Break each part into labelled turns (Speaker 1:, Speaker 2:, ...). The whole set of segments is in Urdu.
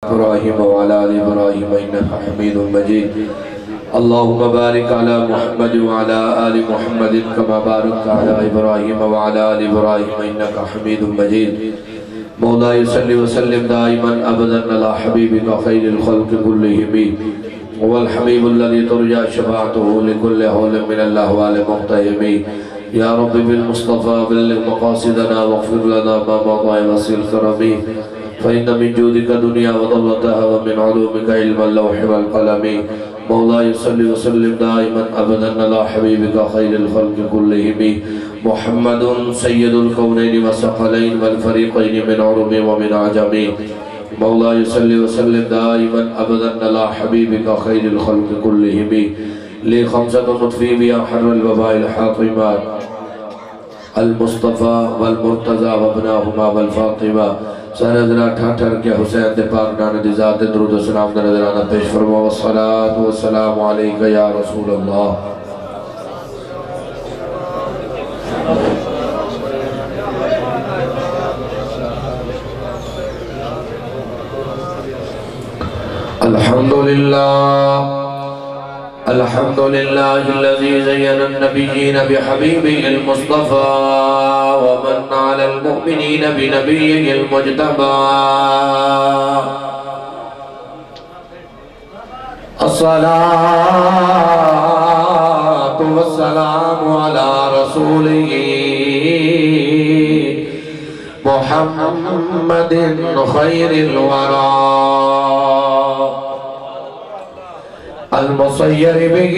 Speaker 1: إبراهيم وعلى آل إبراهيم إنك حميد مجيد اللهم بارك على محمد وعلى آل محمد كما باركت على إبراهيم وعلى آل إبراهيم إنك حميد مجيد مولاي صل وسلم دائما أبدا على حبيبك خير الخلق كلهم هو الحبيب الذي ترجى شفاعته لكل حول من الأهوال مقتهم يا رب بالمصطفى بلغ مقاصدنا واغفر لنا ما مضى وسل كرمي فإن من جودك دنيا وضرتها ومن علومك علم اللوح والقلم مولاي صل وسلم دائما أبدا على حبيبك خير الخلق كلهم محمد سيد الكونين والثقلين والفريقين من عرب ومن عجم مولاي صل وسلم دائما أبدا على حبيبك خير الخلق كلهم لي خمسة نطفي بها حر الوباء الحاطمات المصطفى والمرتضى وابناهما والفاطمة سردنا ٹھاٹھر کے حسین دے پاک نانے دی ذات درود و سلام دے نظرانہ پیش فرما والصلاة والسلام علیکہ یا رسول اللہ الحمد لله الذي زين النبيين بحبيبه المصطفى ومن على المؤمنين بنبيه المجتبى الصلاة والسلام على رسوله محمد خير الورى المصير به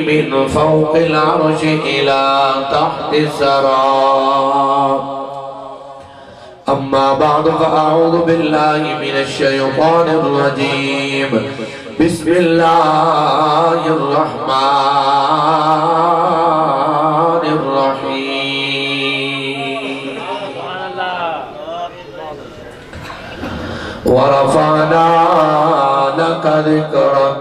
Speaker 1: من فوق العرش إلى تحت الثرى أما بعد فأعوذ بالله من الشيطان الرجيم بسم الله الرحمن الرحيم ورفعنا لك ذكرك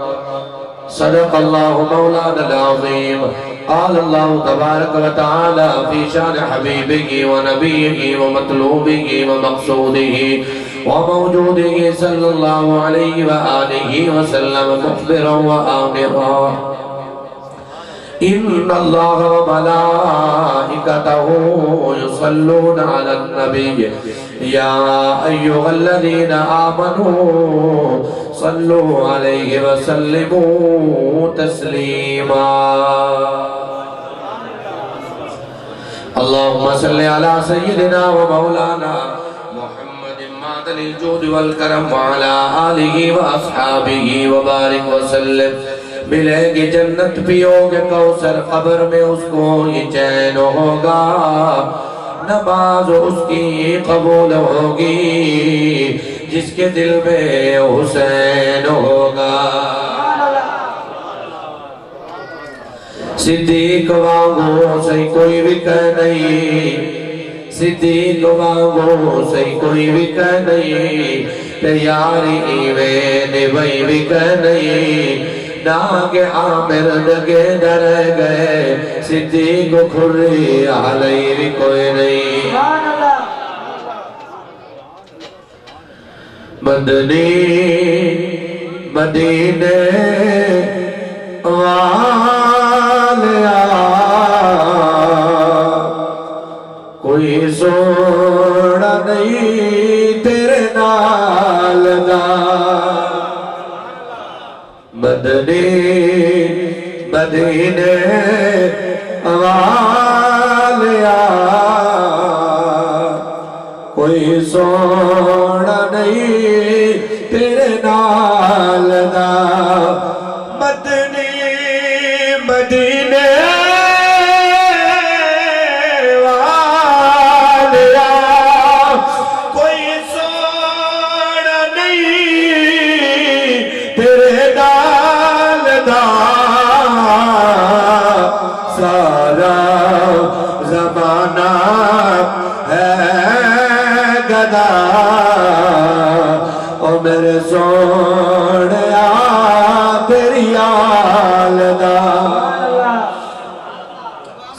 Speaker 1: صدق الله مولانا العظيم قال الله تبارك وتعالى في شان حبيبه ونبيه ومطلوبه ومقصوده وموجوده صلى الله عليه وآله وسلم مخبرا وآمرا إن الله وملائكته يصلون على النبي يا أيها الذين آمنوا صلوا عليه وسلموا تسليما اللهم صل على سيدنا ومولانا محمد معدن الجود والكرم وعلى آله وأصحابه وبارك وسلم ملے گی جنت پیو گے کوثر قبر میں اس کو یہ چین ہوگا نماز اس کی قبول ہوگی جس کے دل میں حسین ہوگا صدیق وانگو صحیح کوئی بھی کہہ نہیں صدیق وانگو صحیح کوئی بھی کہہ نہیں تیاری ایوین بھائی بھی کہہ نہیں ناگے عامر دگے ڈر گئے صدیق و کھری علی بھی کوئی نہیں مدنی مدینے والیا کوئی سوڑا نہیں تیرے نال دا مدنی مدینے والیا کوئی سوڑا نہیں تیرے نال دا مدنی مدینے والیا کوئی سوڑا نہیں تیرے نال دا سارا زمانہ ہے گدا او میرے سوڑیا تیری آلدہ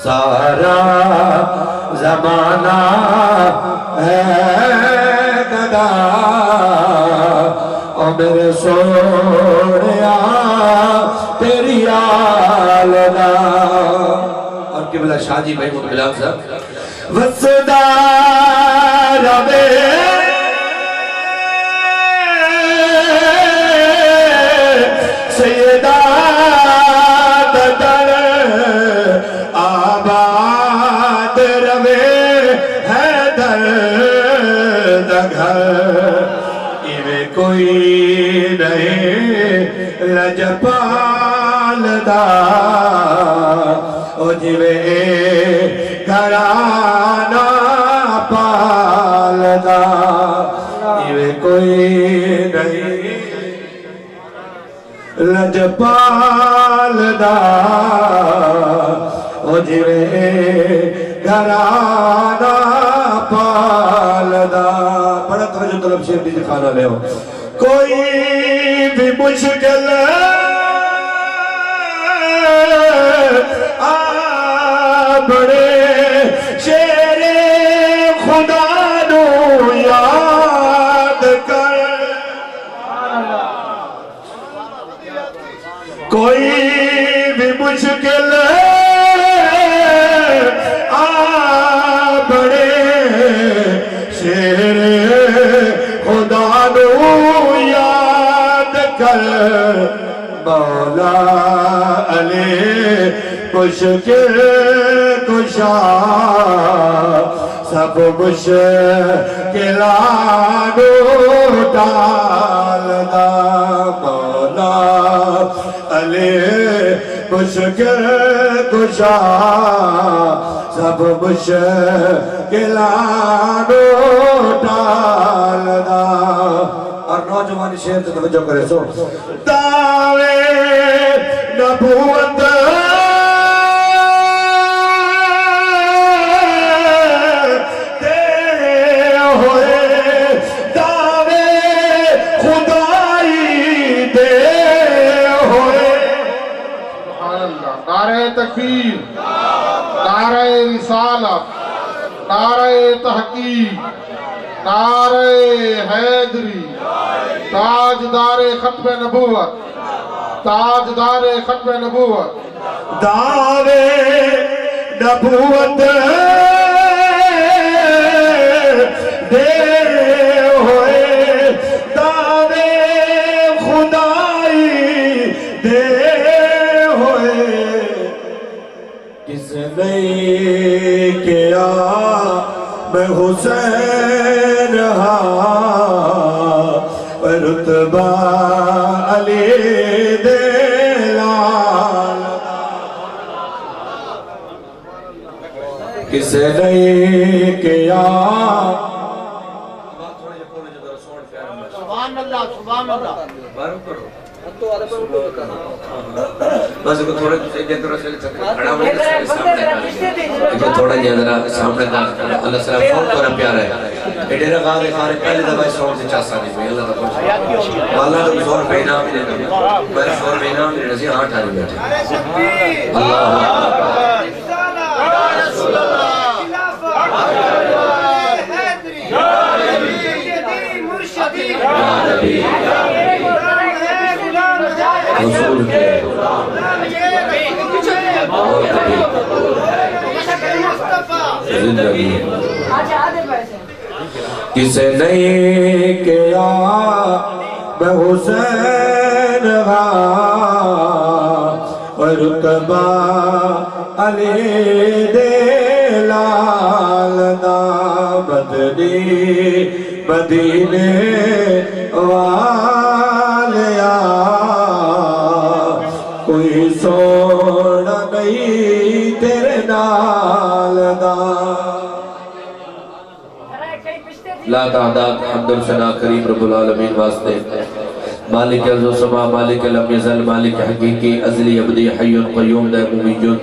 Speaker 1: سارا زمانہ ہے گدا میرے سونیا تیری آلنا. اور قبلہ شاہ جی بھائی مقبلام صاحب وسدا ربے سیدہ بدر آباد روے حیدر دگھر ایویں کوئی نہیں لجپال دا او جویں گھرانا پال دا ایویں کوئی نہیں لجپال دا او جویں گھرانا پال دا. بڑا توجہ طلب شیر دیجئے کھانا لے ہو. کوئی بھی مشکل بڑے شیر خدا نو یاد کر. کوئی بھی مشکل بڑے شیر خدا نو یاد کر. مولا علی مشکل کشا سب مشکلانو ڈال دا. مولا علی مشکل کشا سب مشکلانو ڈال دا. اور نوجوان شہر سے توجہ کرے سو. دعوے نبوت دے ہوئے دعوے خدائی دے ہوئے.
Speaker 2: نعرہ تکبیر، نعرہ رسالت، نعرہ تحقیق، نعرہ حیدری، تاجدار ختم نبوت، تاجدار ختم نبوت.
Speaker 1: دعوے نبوت دے ہوئے دعوے خدائی دے ہوئے. کس نے کیا میں حسین رتبہ علی دے لال. کس نے کیا
Speaker 2: سبحان اللہ سبحان اللہ.
Speaker 1: بس کو تھوڑے کھڑا ہوئے تھوڑا جہاں ذرا سامنے دا اللہ سلام فون کو رہا پیارا ہے. ایڈے رہا غار خارے پہلے دبائی سون سے چاہ سانی ہوئی اللہ دا پوچھا والا تو سور پہ انام ہی دینا میرے سور پہ انام ہی رسی ہاں ٹھاری بیٹھے. اللہ رسول اللہ رسول کے زندگی کسے نہیں کیا میں حسین رتبہ علی دے لال دا. بدنی مدینے والیا کوئی سونا نہیں تیرے نال دا. لا تعداد حمد و ثنا کریم رب العالمین واسطے. مالک عرض و سما مالک لم یزل مالک حقیقی ازلی ابدی حی قیوم دائم میجن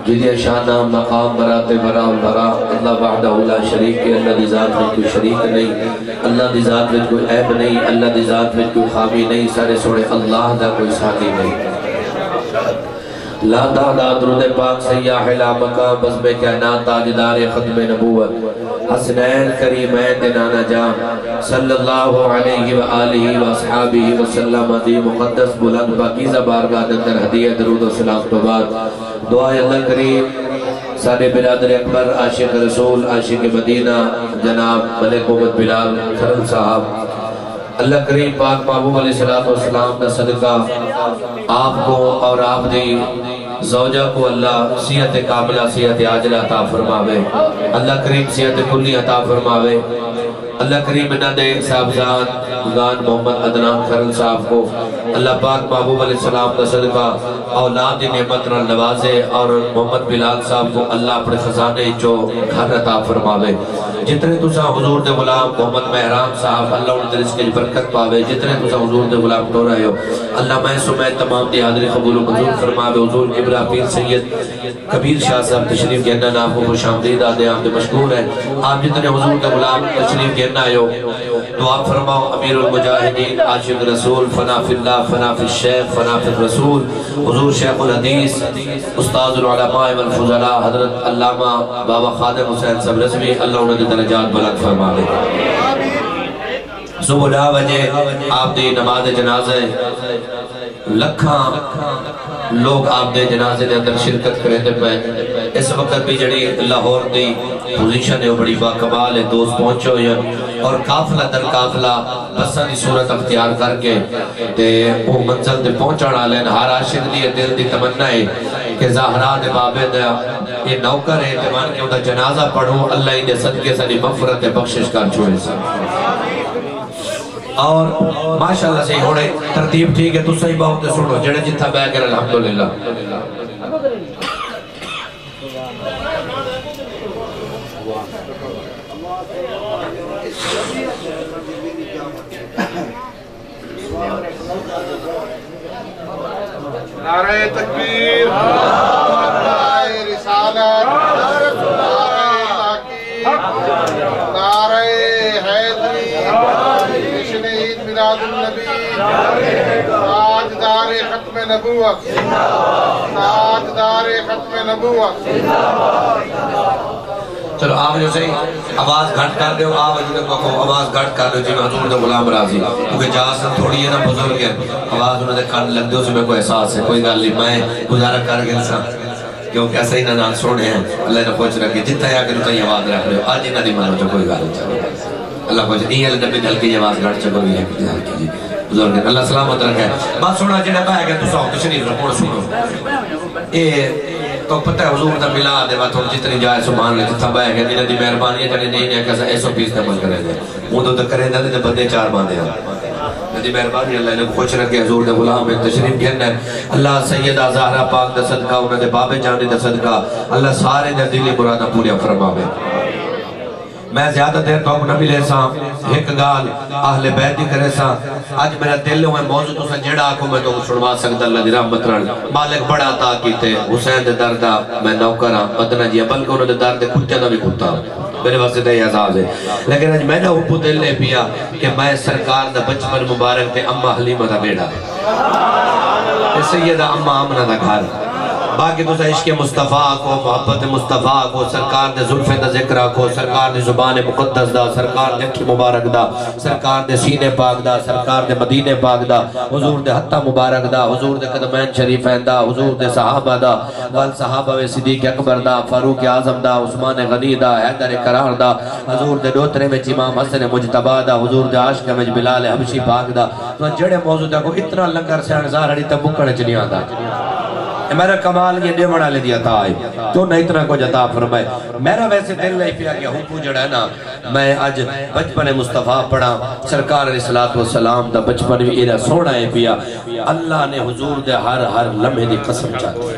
Speaker 1: جدی شانہ مقام برات برا برا. اللہ وحدہ لا شریک ہے. اللہ دی ذات میں کوئی شریک نہیں. اللہ دی ذات میں کوئی عیب نہیں. اللہ دی ذات میں کوئی خامی نہیں. سارے سوڑے اللہ دا کوئی ساتھی نہیں. لا دادا درود پاک سیاح لا مقام بس میں کائنات تاجدار ختم نبوت حسنین کریمین نانا جان صلی اللہ علیہ وآلہ وآصحابہ وسلم دی مقدس بلند پاکیزہ بارگاہ اندر ہدیہ درود و سلام تو بعد دعائے اللہ کریم سارے برادر اکبر عاشق رسول عاشق مدینہ جناب ملک محمد بلال خرل صاحب اللہ کریم پاک محبوب علیہ السلام کا صدقہ آپ کو اور آپ دی زوجہ کو اللہ صحت کاملہ صحت عاجلہ عطا فرماوے اللہ کریم صحت کلی عطا فرماوے اللہ کریم انہ دے صاحبزاد گان محمد عدنان خرل صاحب کو اللہ پاک محبوب علیہ السلام کا صدقہ اولاد نعمت نال نوازے اور محمد بلال صاحب کو اللہ اپنے خزانے جو گھر عطا فرماوے جتنے تسا حضور دے غلام محمد مہران صاحب اللہ انہیں درس کے برکت پاوے جتنے تسا حضور دے غلام ٹو رہے ہو اللہ میں سمیت تمام دی حاضری قبول و منظور فرماوے حضور قبلہ پیر سید کبیر شاہ صاحب تشریف گہنا نام کو خوش آمدید آدھے آپ دے مشکور ہیں آپ جتنے حضور دے غلام تشریف گہنا آئے ہو دعا فرماؤ امیر المجاہدین عاشق رسول فنا فی اللہ فنا فی الشیخ فنا فی الرسول حضور شیخ الحدیث استاذ العلماء والفضلاء حضرت علامہ بابا خادم حسین صاحب رضوی اللہ انہوں نے درجات بلند فرما دے صبح 9 بجے آپ دی نماز جنازہ لکھاں لوگ آپ دے جنازے دے اندر شرکت کریں دے پہ اس وقت بھی جڑی لاہور دی پوزیشن ہے وہ بڑی باقبال ہے دوست پہنچے ہوئے اور قافلہ در قافلہ بسا دی صورت اختیار کر کے وہ منزل دے پہنچانا لین ہر عاشق دی دل دی تمنا ہے کہ زہرا دے بابے دے یہ نوکر ہے تیمان کہ انہا جنازہ پڑھو اللہ ہی دے صدقے سے مغفرت بخشش کر چھوڑے سے اور ماشاءاللہ سے ہوڑے ترتیب ٹھیک ہے تو صحیح بہت سنو جڑے جتھا بے کر الحمدللہ
Speaker 2: نعرہ تکبیر نعرہ رسالت نعرہ تحقیق نعرہ حیدری جشن عید میلاد النبی تاجدار ختم نبوت تاجدار ختم نبوت
Speaker 1: چلو آپ جو صحیح آواز گھٹ کر دے آواز گھٹ کر دے جی میں حضور دے غلام راضی کیونکہ جاسن تھوڑی ہے نا بزرگ ہے آواز انہوں نے کھان لگ دے اس میں کوئی احساس ہے کوئی گال نہیں میں گزارہ کر گئے انسان کیونکہ ایسا ہی نہ نام سوڑے ہیں اللہ نے خوش رکھے جتنا ہے آگے اتنا آواز رکھ رہے ہو آج ہی نہ نہیں مانو جو کوئی گال نہیں اللہ خوش نہیں ہے نبی دل کی آواز گھٹ چکو بھی ہے کتی حال کی جی بزرگ ہے اللہ سلامت رکھے بات سوڑا جنہیں پایا گیا تو ساؤ تشریف رکھو سنو تو پتہ ہے حضور دا ملا دے بات ہم جتنی جائے سبحان اللہ جتنا بائے گیا دینا دی مہربانی ہے جنہیں نہیں ہے کیسا ایسو پیس نمال کرے دے وہ تو کرے دے دے بندے 4 باندے ہیں دی مہربانی اللہ نے خوش رکھے حضور دے غلام میں تشریف گھرنا ہے اللہ سیدہ زہرہ پاک دا صدقہ انہوں دے باب جانی دا صدقہ اللہ سارے دے دلی مرادہ پوریا فرماوے میں زیادہ دیر تو اپنا ملے سا ایک گال اہل بیت دی کرے سا آج میرا دل ہوئے موضوع تو سا جڑا آکو میں تو سنوا سکتا اللہ دی رحمت رن مالک بڑا عطا کیتے حسین دے دردہ میں نوکرہ مدنہ جی بلکہ انہوں دے درد کتے نہ بھی کتا میرے وقت دے عذاب ہے لیکن آج میں نے حبو دل لے پیا کہ میں سرکار دا بچپن مبارک تے اممہ حلیمہ دا بیڑا سیدہ اممہ آمنہ دا گھر باقی تو عشق مصطفیٰ کو محبت مصطفیٰ کو سرکار دے ظلف دا ذکرہ کو سرکار دے زبان مقدس دا سرکار دے اکھی مبارک دا سرکار دے سینے پاک دا سرکار دے مدینے پاک دا حضور دے حتہ مبارک دا حضور دے قدمین شریفین دا حضور دے صحابہ دا وال صحابہ و صدیق اکبر دا فاروق اعظم دا عثمان غنی دا حیدر قرار دا حضور دے دوترے میں امام حسن مجتبہ دا حضور دے عاشق میں بلال حبشی پاک دا تو جڑے موضوع دا کو اتنا لنگر سے انزار ہڑی تب بکڑے چلی آتا میرا کمال یہ دے بڑا لے دیا تھا آئی تو نہ اتنا کو جتا فرمائے میرا ویسے دل نہیں پیا کہ حکو جڑا ہے نا میں آج بچپن مصطفیٰ پڑھا سرکار علیہ السلام دا بچپن بھی ایرہ سوڑا ہے پیا اللہ نے حضور دے ہر لمحے دی قسم چاہتی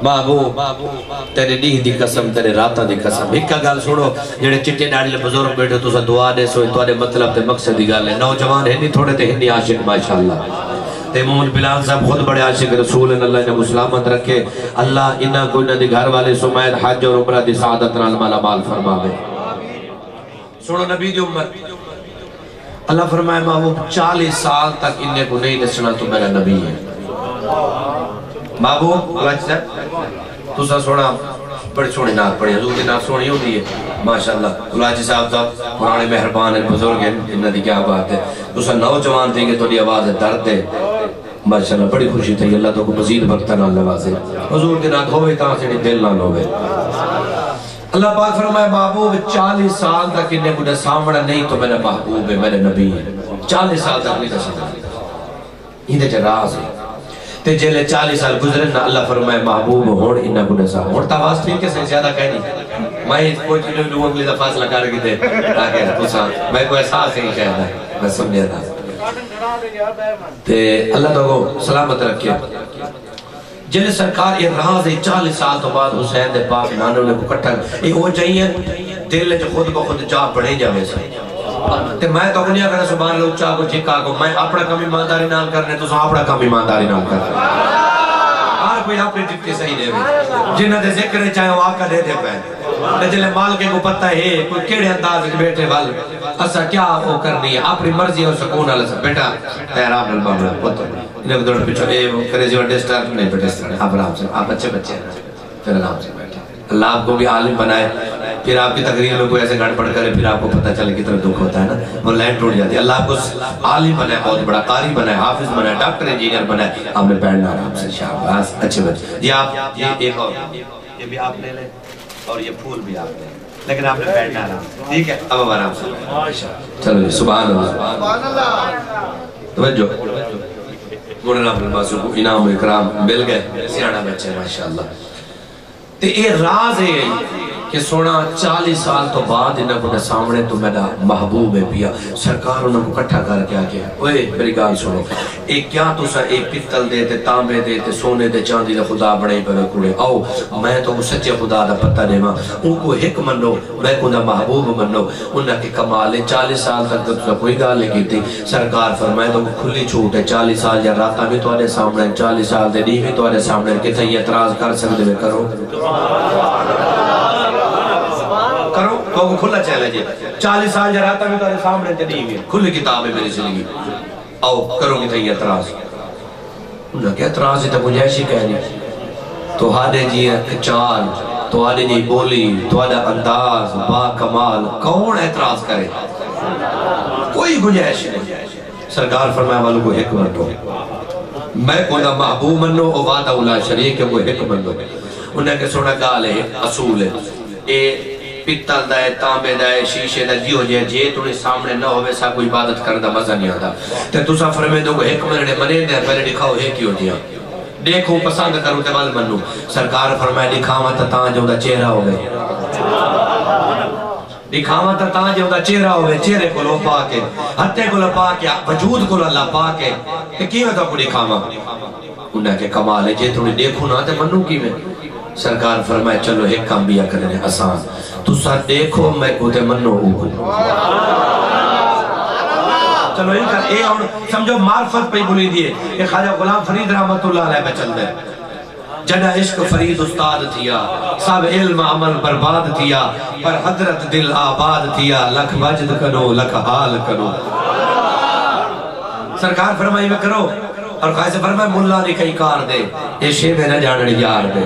Speaker 1: محبوب تیرے نیہ دی قسم تیرے راتہ دی قسم ایک کا گال سوڑو جڑے چٹے ڈاڑی لے بزرگ بیٹھے تو سا دعا دے سوئے تو آنے مطلب تے مقصد دی گال ہے نوجوان ہے نہیں تھوڑے تے ہندی عاشق ماشاءاللہ تے محمد بلال صاحب خود بڑے عاشق رسول ہیں اللہ نے مسلامت رکھے اللہ انہا کوئی نہ دی گھر والے سمید حج اور عمرہ دی سعادت نال مالا مال فرماوے سنو نبی دی امت اللہ فرمائے محبوب 40 سال تک انہیں کو نہیں نسنا تو میرا نبی ہے محبوب لاج صاحب تو سا سونا بڑی سونی نات پڑی حضور کی نات سونی ہوتی ہے ماشاءاللہ لاجی صاحب پرانے مہربان ہیں بزرگ ہیں انہاں دی کیا بات ہے تو سا نوجوان تھے کہ تھوڑی آواز درد ہے ماشاءاللہ بڑی خوشی تھی اللہ تو کو مزید وقت نہ نوازے حضور کی نات ہوئے تاں سے دل نہ ہوئے اللہ پاک فرمائے محبوب 40 سال تک انہیں کو سامنا نہیں تو میرا محبوب ہے میرے نبی ہے 40 سال تک نہیں سامنا یہ دے راز ہے تے جلے 40 سال گزرے نا اللہ فرمائے محبوب ہون انہیں کو سامنا اور تاواز ٹھیک ہے سے زیادہ کہہ نہیں میں کوئی چیز لوگوں کے لیے فاصلہ کر کے دے تاکہ پوچھا میں کوئی احساس نہیں کہنا میں سمجھے تھا تے اللہ تو کو سلامت رکھے جلے سرکار یہ راز ہے 40 سال تو بعد حسین دے پاک نانو نے کو کٹھا یہ ہو چاہیے دل جو خود کو خود چاہ پڑھے جاوے سے تے میں تو کنیا کرنا سبحان اللہ چاہ کو چکا کو میں اپنا کم ایمانداری نال کرنے تو سا اپنا کم ایمانداری نال کرنے ہر کوئی اپنے ٹکٹی صحیح دے بھی جنہ دے ذکر چاہے وہ آقا دے دے پہنے جلے مالکے کو پتہ ہے کوئی کیڑے انداز بیٹھے وال اسا کیا وہ کرنی ہے اپنی مرضی اور سکون اللہ سے بیٹا تیرام الباملہ پتہ انہیں کو دوڑ پیچھو اے کریزی اور ڈسٹر نہیں پہ آپ آرام سے آپ اچھے بچے ہیں پھر آرام سے بیٹھے اللہ آپ کو بھی عالم بنائے پھر آپ کی تقریر میں کوئی ایسے گھڑ پڑھ کرے پھر آپ کو پتہ چلے کتنا دکھ ہوتا ہے نا وہ لائن ٹوٹ جاتی ہے اللہ آپ کو عالم بنائے بہت بڑا قاری بنائے حافظ بنائے ڈاکٹر انجینئر بنائے آپ نے بیٹھنا آرام سے شاباش اچھے بچے یہ آپ یہ ایک اور یہ بھی آپ لے لیں اور یہ پھول بھی آپ لیں لیکن آپ نے بیٹھنا آرام سے ٹھیک ہے اب آرام سے چلو جی سبحان اللہ توجہ مولانا عبدالباسط کو انعام و اکرام مل گئے سیانا بچے ماشاءاللہ تے اے راز ہے کہ سونا 40 سال تو بعد انہوں کو سامنے تو میرا محبوب ہے پیا سرکار انہوں کو کٹھا کر کے آگیا اوہ میری گال سنو ایک کیا تو سا ایک پتل دے تے تانبے دے تے سونے دے چاندی دے خدا بڑے پہ کڑے آؤ میں تو سچے خدا دا پتہ دے ماں ان کو حق منو میں کو دا محبوب منو انہوں کے کمالے 40 سال تک تو کوئی گال لگی تھی سرکار فرمائے تو کھلی چھوٹ ہے 40 سال یا راتہ بھی تو آنے سامنے 40 سال دے نہیں بھی تو آنے سامنے کتھا یہ اعتراض کر سکتے میں کرو کرو کو کھلا چلے جی 40 سال جا رہتا میں تو سامنے تے نہیں ہوئی کھلی کتاب ہے میری زندگی آؤ کرو گی تھا یہ اعتراض انہوں نے کہا اعتراض ہے تو مجھے ایسی کہنی تو ہادے جی چال تو ہادے جی بولی تو ہادے انداز با کمال کون اعتراض کرے کوئی گنجائش نہیں سرکار فرمائے والوں کو حکمت ہو میں کو دا محبوب منو او وعدہ اولا شریک ہے وہ حکمت ہو انہیں کہ سونا گال ہے اصول ہے اے پتل دائے تانبے دائے شیشے دائے جی ہو جائے جے تُنہیں سامنے نہ ہوئے سا کوئی عبادت کردہ مزہ نہیں آتا تے تو سا فرمے دو کو حکمت نے منے دے پہلے دکھاؤ ہے کیوں دیا دیکھو پسند کرو تے وال منو سرکار فرمائے دکھاوا تا تاں جو دا چہرہ ہوئے دکھاوا تا تاں جو دا چہرہ ہوئے چہرے کو لو پاکے ہتے کو لو پاکے وجود کو لو اللہ پاکے تے کیوں تو کو دکھاوا انہیں کہ کمال ہے جے تُنہیں دیکھو نہ تے منو کی میں سرکار فرمائے چلو ایک کام بیا کرنے آسان تو سا دیکھو میں کو تے منو ہوں چلو ان کا اے اور سمجھو معرفت پہ بولی دیئے کہ خواجہ غلام فرید رحمت اللہ علیہ پہ چل دے جڑا عشق فرید استاد تھیا سب علم عمل برباد تھیا پر حضرت دل آباد تھیا لکھ مجد کنو لکھ حال کنو سرکار فرمائی میں کرو اور خواہ سے فرمائے ملا نے کئی کار دے یہ شیبے نہ جانڑ یار دے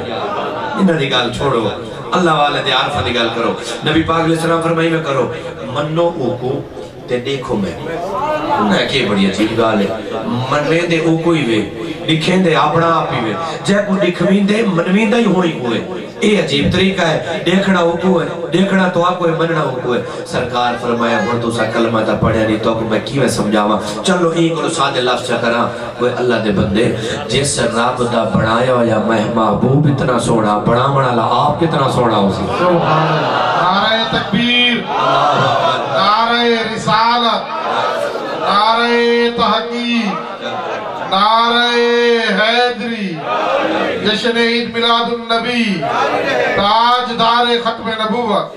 Speaker 1: انہاں دی گال چھوڑو اللہ والے دے عارفہ دی گال کرو نبی پاک علیہ السلام فرمائی میں کرو منو اوکو تے دیکھو میں انہیں کہ بڑی عجیب گال ہے منوے دے اوکو ہی وے دکھیں دے اپنا آپ ہی وے جے کو دکھوین دے منوین دے ہی ہوئی ہوئے اے عجیب طریقہ ہے دیکھنا اوکو ہے دیکھنا تو آپ کو ہے مننا اوکو ہے سرکار فرمایا ہوں تو سا کلمہ تا پڑھیا نہیں تو میں کی میں سمجھاواں چلو ایک اور سادے لفظ چکراں کوئی اللہ دے بندے جس رب دا بڑھایا یا محبوب اتنا سونا بڑھا منالا آپ کتنا سونا ہو سی
Speaker 2: نعرہ تکبیر نعرہ رسالت نعرہ تحقیق نعرہ حیدری جشن عید میلاد النبی تاجدار ختم نبوت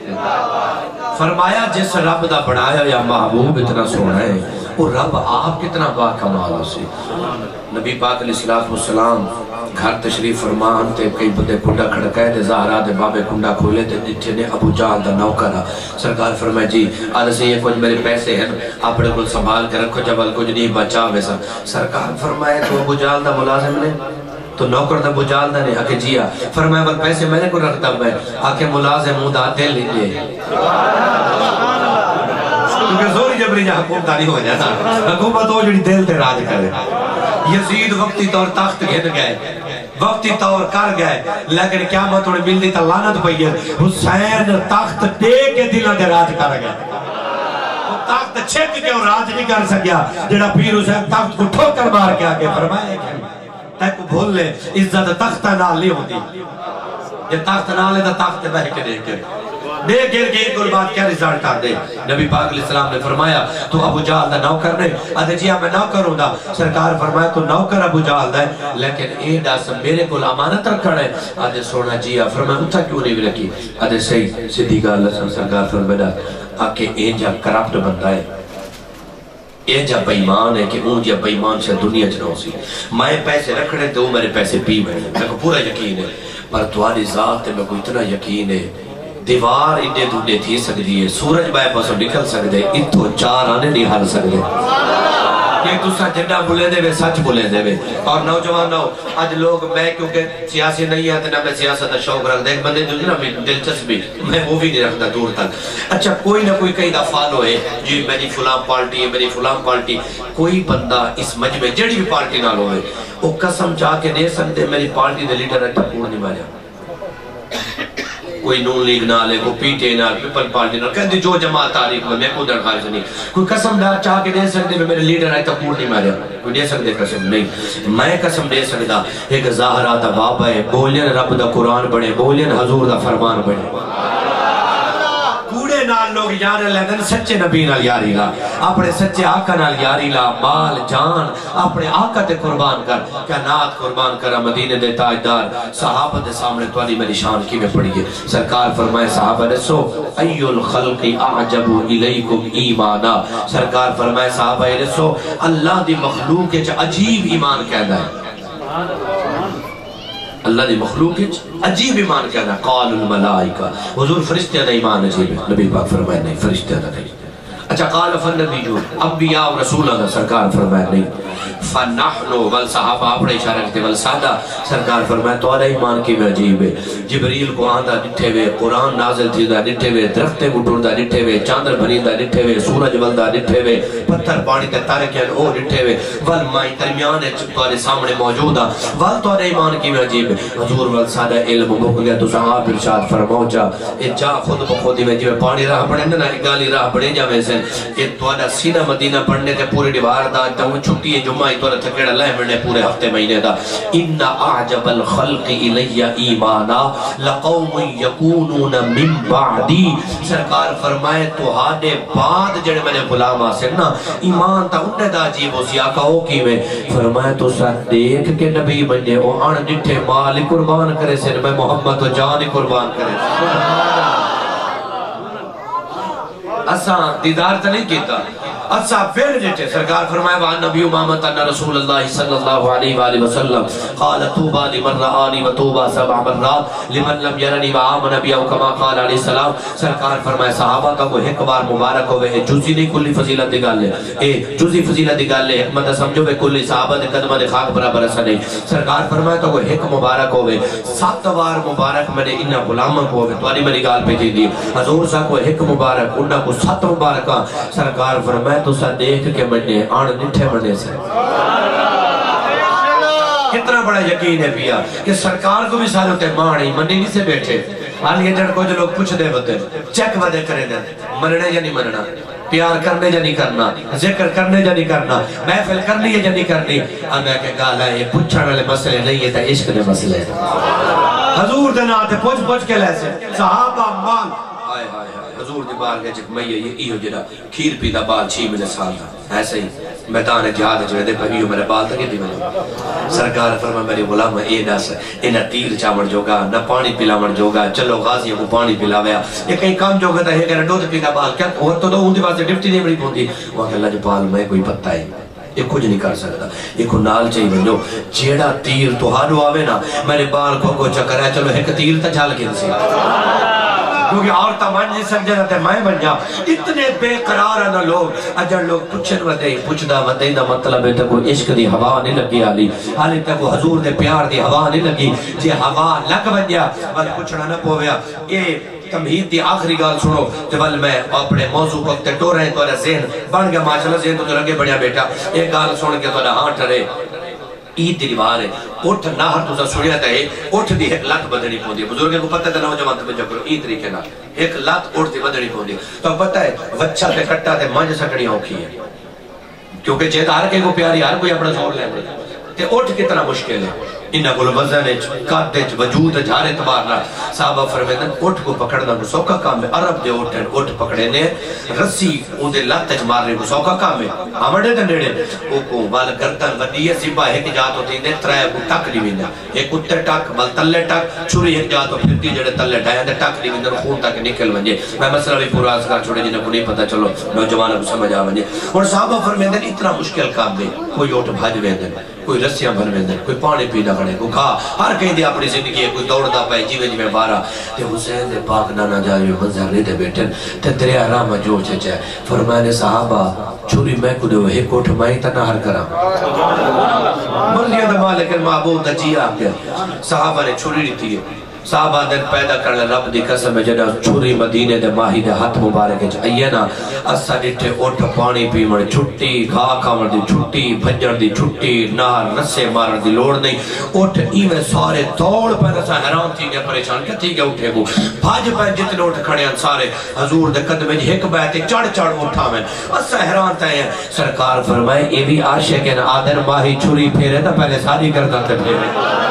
Speaker 1: فرمایا جس رب دا بڑھایا یا محبوب اتنا سونا ہے وہ رب آپ کتنا با کمال ہو سی نبی پاک علیہ السلام گھر تشریف فرمان تے کئی بدے کنڈا کھڑکائے دے زہرہ دے بابے کنڈا کھولے تے جتھے نے ابو جہل دا نوکرہ سرکار فرمائے جی آدھے سے یہ کچھ میرے پیسے ہیں اپنے کل سنبھال کے رکھو جبل کچھ نہیں بچا ویسا سرکار فرمائے تو ابو جہل دا ملازم نے تو نوکر دا بجال دا نے آکے جیا فرمایا بل پیسے میں نے کو رکھتا میں آکے ملازم ہوں دا دل لے کیونکہ زوری جبری جا حکومت نہیں ہو جاتا حکومت ہو جڑی دل تے راج کرے یزید وقتی طور تخت گھن گئے وقتی طور کر گئے لیکن قیامت انہیں ملتی تا لعنت پئی ہے حسین تخت دے کے دلوں دے راج کر گئے وہ تخت چھک کے اور راج نہیں کر سکیا جڑا پیر حسین تخت کو ٹھوکر مار کے آگے فرمایا کہ تک بھول لے عزت تختہ نال نہیں ہوتی یہ تخت نال ہے تا تخت بہ کے دیکھ کے دیکھ گر کے ایک بات کیا رزالٹ آ دے نبی پاک علیہ السلام نے فرمایا تو ابو جہل دا نوکر نے آدھے جی میں نوکر ہوں دا سرکار فرمایا تو نوکر ابو جہل دا ہے لیکن اے ڈاس میرے کو امانت رکھڑا ہے آدھے سونا جی فرمایا اتھا کیوں نہیں بھی رکھی آدھے صحیح سیدھی گا اللہ سرکار فرمایا آکے اے جا کرپٹ بندہ ہے اے جا بیمان ہے کہ اون جا بیمان سے دنیا چنو سی میں پیسے رکھڑے تو میرے پیسے پی میں میں کو پورا یقین ہے پر تواری ذات میں کو اتنا یقین ہے دیوار انڈے دھونے تھی سکتی ہے سورج بائے پاسو نکل سکتے اتھو چار آنے نہیں حال سکتے کہ تُسا جنہ بولے دے وے سچ بولے دے وے اور نوجوان نو آج لوگ میں کیونکہ سیاسی نہیں آتے نہ میں سیاست کا شوق رکھ دے ایک بندے جو نا دلچسپی میں وہ بھی نہیں رکھتا دور تک اچھا کوئی نہ کوئی کئی دفعہ ہوئے جی میری فلان پارٹی ہے میری فلان پارٹی کوئی بندہ اس مجمع جڑی بھی پارٹی نہ ہوئے وہ قسم چاہ کے دے سکتے میری پارٹی دے لیڈر ہے ٹپور نہیں ماریا کوئی نون لیگ نہ لے کوئی پی ٹی نہ پیپل پارٹی نہ کہتے جو جماعت تاریخ میں کوئی درخواست نہیں کوئی قسم چاہ کے دے سکتے میں میرے لیڈر آئے تکور نہیں ماریا کوئی دے سکتے قسم نہیں میں قسم دے سکتا ایک ظاہرہ دا بابا ہے بولین رب دا قرآن بڑھے بولین حضور دا فرمان بڑھے کوڑے نال لوگ یار لیندن سچے نبی نال یاری لا اپنے سچے آقا نال یاری لا مال جان اپنے آقا تے قربان کر کیا نات قربان کرا مدینے دے تاجدار صحابہ دے سامنے توالی میری شان کی میں پڑی ہے سرکار فرمائے صحابہ نے سو ایو الخلق اعجب الیکم ایمانا سرکار فرمائے صحابہ نے سو اللہ دی مخلوق کے عجیب ایمان کہنا ہے اللہ دی مخلوق ہے عجیب ایمان کہنا ہے قال الملائکہ حضور فرشتہ دا ایمان عجیب ہے نبی پاک فرمائے نہیں فرشتہ دا نہیں اچھا قال فالنبی جو انبیاء و رسول اللہ سرکار فرمائے نہیں فنحنو والصحابہ اپنے اشارہ کرتے والسادہ سرکار فرمائے تو علیہ ایمان کی میں عجیب ہے جبریل کو آندہ نٹھے ہوئے قرآن نازل تھی دا نٹھے ہوئے درختے مٹھور دا نٹھے ہوئے چاندر بھنی دا نٹھے ہوئے سورج والدہ نٹھے ہوئے پتھر پانی تے تارکین او نٹھے ہوئے والمائی درمیان تمہارے سامنے موجودہ وال تو علیہ ایمان کی میں عجیب ہے حضور والسادہ علم مک گیا تو صحاب ارشاد فرماؤ جا جا خود بخودی میں جو پانی راہ پڑھیں نا گالی راہ پڑھیں جا میں سے یہ توڑا سینہ مدینہ پڑھنے تے پوری دیوار دا جاؤں چھٹی ہے جمعہ توڑا تھکڑا لہمنے پورے ہفتے مہینے دا ان اعجب الخلق الی ایمانا لقوم یکونون من بعدی سرکار فرمائے تو ہانے بعد جڑے میں نے غلام آسن نا ایمان تا انہیں دا عجیب ہو سی آقا ہو کی میں فرمائے تو ساتھ دیکھ کے نبی بننے او آن نٹھے مال قربان کرے سے میں محمد و جان قربان کرے اساں دیدار تا نہیں کیتا اساں پھر جیتے سرکار فرمائے وعن نبی امامت ان رسول اللہ صلی اللہ علیہ وآلہ وسلم قال توبہ لمن رآنی و توبہ سبع مرات لمن لم یرنی و آمن نبی او کما قال علیہ السلام سرکار فرمائے صحابہ کا وہ ایک بار مبارک ہوئے ہے جزی نہیں کلی فضیلت دگال لے اے جزی فضیلت دگال لے حکمت سمجھو بے کلی صحابہ دے قدمہ دے خاک برابر ایسا نہیں سرکار فرمائے تو وہ ایک مبارک ہوئے 7 بار مبارک میں نے انہا غلامہ کو ہوئے توانی میری گال پہ دی حضور صاحب کو ایک مبارک انہا کو 7 مبارکہ سرکار فرمائے تو سا دیکھ کے مننے آن نٹھے مننے سے کتنا بڑا یقین ہے پیا کہ سرکار کو بھی سارے ہوتے مانی منی نہیں سے بیٹھے آن یہ جڑ کو جو لوگ پوچھ دے ہوتے چیک ودے کرے دے مننے یا نہیں مننا پیار کرنے یا نہیں کرنا ذکر کرنے یا نہیں کرنا محفل کرنی یا نہیں کرنی اب میں کہ گالا یہ پوچھنے والے مسئلے نہیں ہے تا عشق دے مسئلے حضور دے ناتے پوچھ کے لے سے صحابہ مال آئے آئے حضور دی بار گئے جب میں یہ ایہو جڑا کھیر پیدا بال 6 مہینے سال تھا ایسے ہی میدان جہاد جو ہے دے پہیو میرے بال تک دی میں سرکار فرما میری غلام اے دس انہا تیر چاوڑ جوگا نہ پانی پلاوڑ جوگا چلو غازیوں کو پانی پلاویا یہ کئی کام جوگا تھا ہے کہ دودھ پیدا بال کیا اور تو دو ان دی بات سے ڈپٹی نہیں بڑی پوندی وہ کہ اللہ جو بال میں کوئی پتہ ہے یہ کچھ نہیں کر سکتا یہ کو نال چاہی بنجو جیڑا تیر تو ہاڑو آوے نا میرے بال کو چکر ہے چلو ایک تیر تا جھال کے دسی
Speaker 3: کیونکہ عورتہ من نہیں سکتے نہ میں بن جا اتنے بے قرار ہیں لوگ اجر لوگ پوچھن ودے پوچھدا ودے دا مطلب ہے تے کوئی عشق دی ہوا نہیں لگی حالی تک وہ حضور دے پیار دی ہوا نہیں لگی جے ہوا لگ بنیا بل پوچھنا نہ پویا اے تمہید دی آخری گال سنو کہ بل میں اپنے موضوع کو تے ٹو رہے تو ذہن بن گیا ماشاءاللہ ذہن تو لگے بڑیا بیٹا ایک گال سن کے تو ہاں ٹھرے عید دی دیوار ہے اٹھ ناہر تو سنیا تے اٹھ دی ایک لات بدنی پوندی بزرگوں کو پتہ ہے نوجوان تو جو کرو عید طریقے نہ ایک لات اٹھ دی بدنی پوندی تو پتہ ہے وچھا تے کٹا تے منج سکڑی اوکھی ہے کیونکہ جے ہر کے کو پیاری ہر کوئی اپنا زور لے تے اٹھ کتنا مشکل ہے انہاں کو وزن قد وجود ہر اعتبار نہ صحابہ فرماتے ہیں اٹھ کو پکڑنا کو سوکھا کام ہے عرب دے اٹھ پکڑے نے رسی اون دے لت وچ مارنے کو سوکھا کام ہے ہمڑے تے نیڑے او کو وال گردن ودی ہے سبا ایک جات ہوتی نے ترے کو ٹک نہیں ویندا ایک اتے ٹک بل تلے ٹک چھری ایک جات ہو پھرتی جڑے تلے ڈھایا تے ٹک نہیں ویندا خون تک نکل ونجے میں مسئلہ بھی پورا کر چھوڑے جنہاں کو نہیں پتہ چلو نوجوانوں کو سمجھ آ ونجے اور صحابہ فرماتے ہیں اتنا مشکل کام ہے کوئی اٹھ بھج ویندے کوئی رسیاں بن ویندے کوئی پانی پینا کھڑے کو کھا ہر کہیں دے اپنی زندگی ہے کوئی دوڑ دا پائے جیوے جیوے بارا تے حسین دے پاک نانا جائے منظر لے دے بیٹھن تے دریا راہ جو چچے فرمانے صحابہ چھوری میں کو دے ایک اٹھ مائی تا نہر کرا مرضی دا مالک المعبود دا جی آ گیا صحابہ نے چھوری لیتی ہے صحابہ دن پیدا کرنے رب دی قسم جنہ چھوری مدینے دے ماہی دے ہاتھ مبارک چاہیے نا اسا ڈٹھے اٹھ پانی پیمڑ چھٹی گھا کھامڑ دی چھٹی بھجڑ دی چھٹی نار رسے مارن دی لوڑ نہیں اٹھ ایویں سارے دوڑ پر اسا حیران تھی گیا پریشان کیا تھی گیا اٹھے گو بھاج پہ جتنے اٹھ کھڑے ہیں سارے حضور دے قدمیں ایک بیتے چڑھ اٹھا میں اسا حیران تھے ہیں سرکار فرمائے اے بھی عاشق ہے نا آدھر ماہی چھری پھیرے تا پہلے ساری کردہ تے پھیرے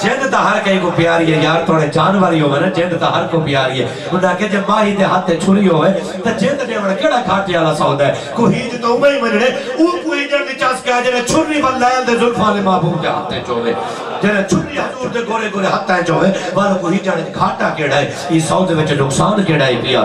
Speaker 3: جند تا ہر کہیں کو پیاری ہے یار توڑے جانوری ہوئے نا جند تا ہر کو پیاری ہے انہاں کہ جب ماہی دے ہاتھ چھری ہوئے تا جند دے وڑا کیڑا کھاٹی آلا سودا ہے کوئی جو تو میں ہی مننے او کوئی جند چاس کہا جنہیں چھری واللائل دے ظلفان محبوب دے ہاتھ چوہے جنہیں چھری حضور دے گورے گورے ہاتھ چوہے والا کوئی جند کھاٹا کیڑا ہے یہ سودے وچے نقصان کیڑا ہے پیا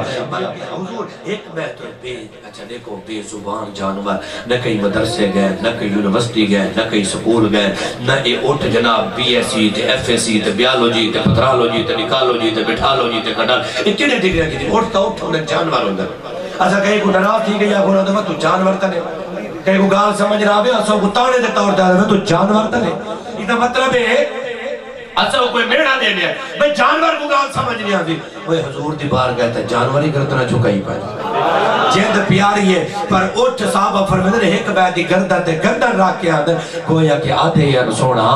Speaker 3: حضور ایک بہتر بے اچھا دیکھو بے زبان جانور نہ کہیں مدرسے گئے نہ کہیں یونیورسٹی گئے نہ کہیں سکول گئے نہ اے اٹھ جناب بی ایس سی تے ایف ایس سی تے بیالوجی تے پترالوجی تے نکالوجی تے بٹھالوجی تے کڈال اتنے ڈگریاں کی تھی اٹھ کا اٹھ انہیں جانور ہوندر ایسا کہیں کو ڈراو تھی گئی آگونا دے تو جانور تنے کہیں کو گال سمجھ رہا بھی ایسا کو تانے دے طور دے تو جانور تنے اتنا مطلب ہے ایسا کوئی میڑا دے لیا میں جانور کو گال سمجھ نہیں آتی وہ حضور دی بار گئے تھا جانوری کرتنا چکائی پائے جند پیاری ہے پر اٹھ صحابہ فرمیدر ایک بیدی گردن دے گردن راک کے آدھر گویا کہ آدھے یا سونا